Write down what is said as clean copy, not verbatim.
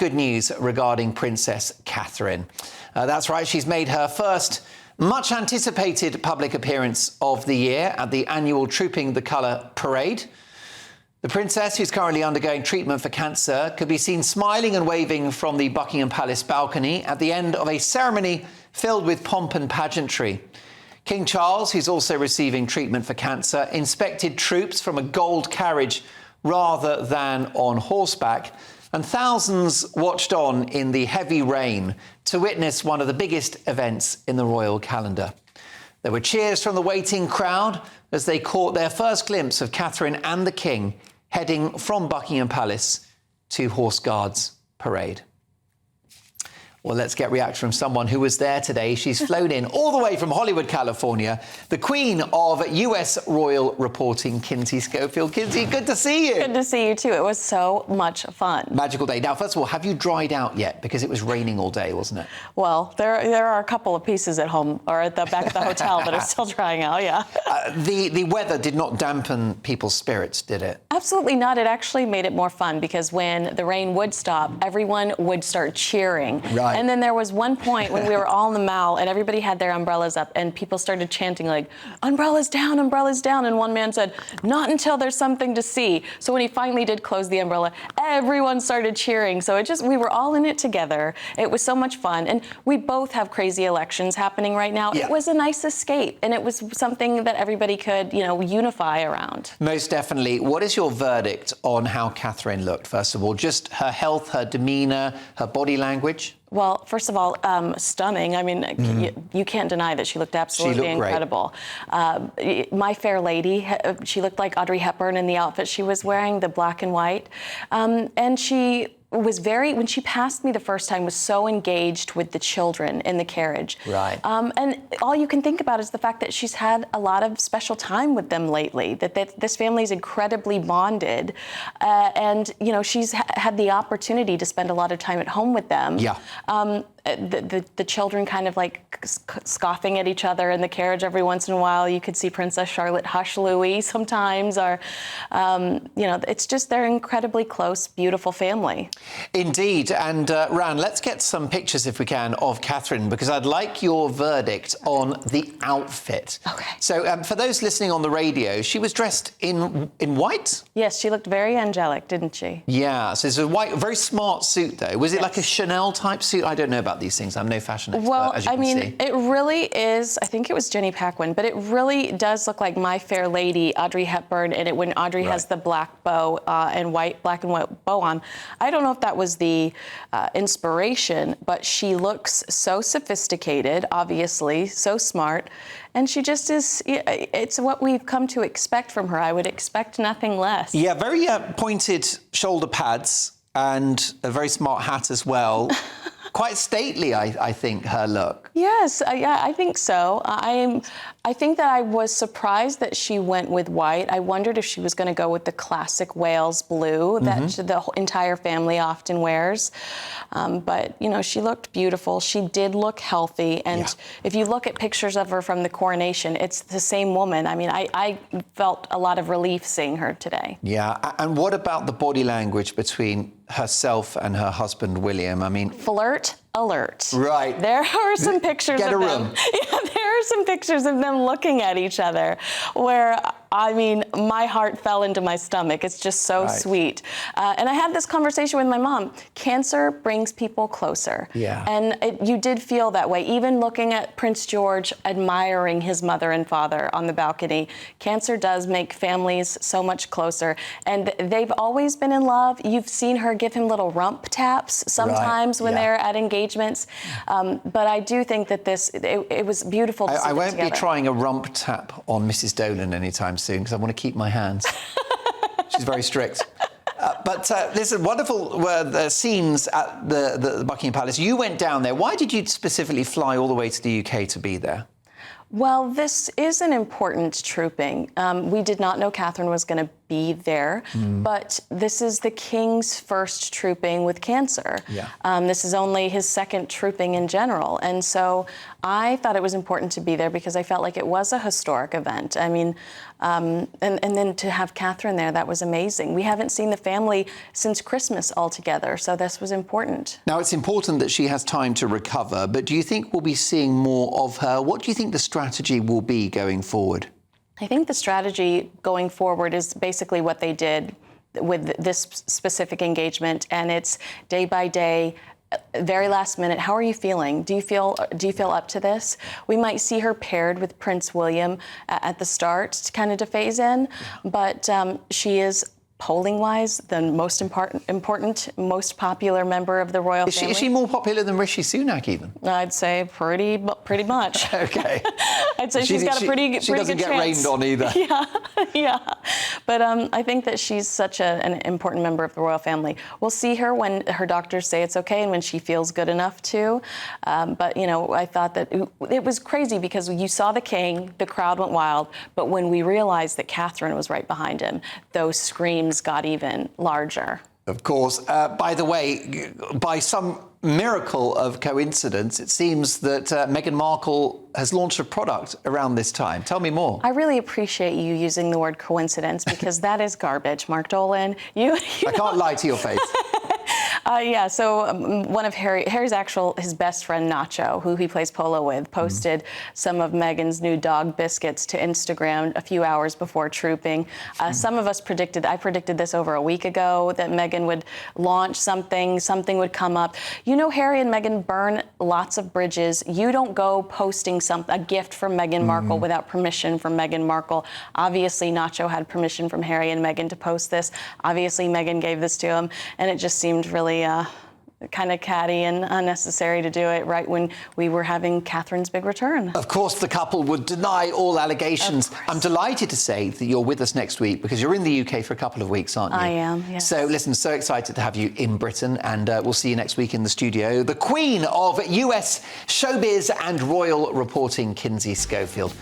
good news regarding Princess Catherine. That's right, she's made her first much-anticipated public appearance of the year at the annual Trooping the Colour parade. The princess, who's currently undergoing treatment for cancer, could be seen smiling and waving from the Buckingham Palace balcony at the end of a ceremony filled with pomp and pageantry. King Charles, who's also receiving treatment for cancer, inspected troops from a gold carriage rather than on horseback, and thousands watched on in the heavy rain to witness one of the biggest events in the royal calendar. There were cheers from the waiting crowd as they caught their first glimpse of Catherine and the King heading from Buckingham Palace to Horse Guards Parade. Well, let's get reaction from someone who was there today. She's flown in all the way from Hollywood, California, the queen of US royal reporting, Kinsey Schofield. Kinsey, good to see you. Good to see you, too. It was so much fun. Magical day. Now, first of all, have you dried out yet? Because it was raining all day, wasn't it? Well, there are a couple of pieces at home or at the back of the hotel that are still drying out, yeah. The weather did not dampen people's spirits, did it? Absolutely not. It actually made it more fun because when the rain would stop, everyone would start cheering. Right. And then there was one point when we were all in the mall and everybody had their umbrellas up and people started chanting like, umbrellas down, umbrellas down. And one man said, not until there's something to see. So when he finally did close the umbrella, everyone started cheering. So we were all in it together. It was so much fun. And we both have crazy elections happening right now. Yeah. It was a nice escape. And it was something that everybody could, unify around. Most definitely. What is your verdict on how Catherine looked, first of all? Just her health, her demeanour, her body language? Well, first of all, stunning. I mean, you can't deny that she looked absolutely incredible. My Fair Lady, she looked like Audrey Hepburn in the outfit she was wearing, the black and white. And she was when she passed me the first time, was so engaged with the children in the carriage. Right. And all you can think about is the fact that she's had a lot of special time with them lately, that this family is incredibly bonded. And, she's had the opportunity to spend a lot of time at home with them. Yeah. The children kind of like scoffing at each other in the carriage every once in a while. You could see Princess Charlotte hush Louis sometimes, or, it's just they're incredibly close, beautiful family. Indeed. And Ran, let's get some pictures, if we can, of Catherine, because I'd like your verdict on the outfit. Okay. So for those listening on the radio, she was dressed in white? Yes, she looked very angelic, didn't she? Yeah. So it's a white, very smart suit, though. Was it like a Chanel type suit? I don't know about these things. I'm no fashion expert, as you can see. It really is. I think it was Jenny Paquin, but it really does look like My Fair Lady, Audrey Hepburn, and when Audrey has the black bow and black and white bow on. I don't know if that was the inspiration, but she looks so sophisticated, obviously, so smart, and she just is. It's what we've come to expect from her. I would expect nothing less. Yeah, very pointed shoulder pads and a very smart hat as well. Quite stately, I think, her look. Yes, yeah, I think so. I think that I was surprised that she went with white. I wondered if she was going to go with the classic Wales blue that the entire family often wears. But, she looked beautiful. She did look healthy. And if you look at pictures of her from the coronation, it's the same woman. I mean, I felt a lot of relief seeing her today. Yeah. And what about the body language between herself and her husband, William? I mean... Flirt alert. Right. There are some pictures of them. Yeah, there are some pictures of them looking at each other where, my heart fell into my stomach. It's just so sweet. And I had this conversation with my mom. Cancer brings people closer. Yeah. And you did feel that way. Even looking at Prince George admiring his mother and father on the balcony, cancer does make families so much closer. And they've always been in love. You've seen her give him little rump taps sometimes when they're at engagements. But I do think that it was beautiful to see I won't together. be trying a rump tap on Mrs. Dolan anytime soon because I want to keep my hands. She's very strict. But there's wonderful scenes at the Buckingham Palace. You went down there. Why did you specifically fly all the way to the UK to be there? Well, this is an important trooping. We did not know Catherine was going to be there. But this is the King's first trooping with cancer. This is only his second trooping in general. And so I thought it was important to be there because I felt like it was a historic event. I mean, and then to have Catherine there, that was amazing. We haven't seen the family since Christmas all together, so this was important. Now, it's important that she has time to recover, but do you think we'll be seeing more of her? What do you think the strategy will be going forward? I think the strategy going forward is basically what they did with this specific engagement, and it's day by day, very last minute. How are you feeling? Do you feel up to this? We might see her paired with Prince William at the start, to kind of to phase in, but she is, polling-wise, the most important, most popular member of the royal family. Is she more popular than Rishi Sunak, even? I'd say pretty much. Okay. I'd say she's got a pretty good chance. She doesn't get rained on either. Yeah. But I think that she's such an important member of the royal family. We'll see her when her doctors say it's okay and when she feels good enough to. But, you know, I thought that it was crazy because you saw the King, the crowd went wild, but when we realized that Catherine was right behind him, those screams got even larger. Of course. By the way, by some miracle of coincidence, it seems that Meghan Markle has launched a product around this time. Tell me more. I really appreciate you using the word coincidence because that is garbage, Mark Dolan. I can't lie to your face. So one of Harry's his best friend Nacho, who he plays polo with, posted some of Meghan's new dog biscuits to Instagram a few hours before trooping. Some of us I predicted this over a week ago, that Meghan would launch something would come up. You know, Harry and Meghan burn lots of bridges. You don't go posting a gift from Meghan Markle without permission from Meghan Markle. Obviously, Nacho had permission from Harry and Meghan to post this. Obviously, Meghan gave this to him, and it just seemed really kind of catty and unnecessary to do it right when we were having Catherine's big return. Of course, the couple would deny all allegations. I'm delighted to say that you're with us next week because you're in the UK for a couple of weeks, aren't you? I am, yes. So, listen, so excited to have you in Britain, and we'll see you next week in the studio. The Queen of US showbiz and royal reporting, Kinsey Schofield.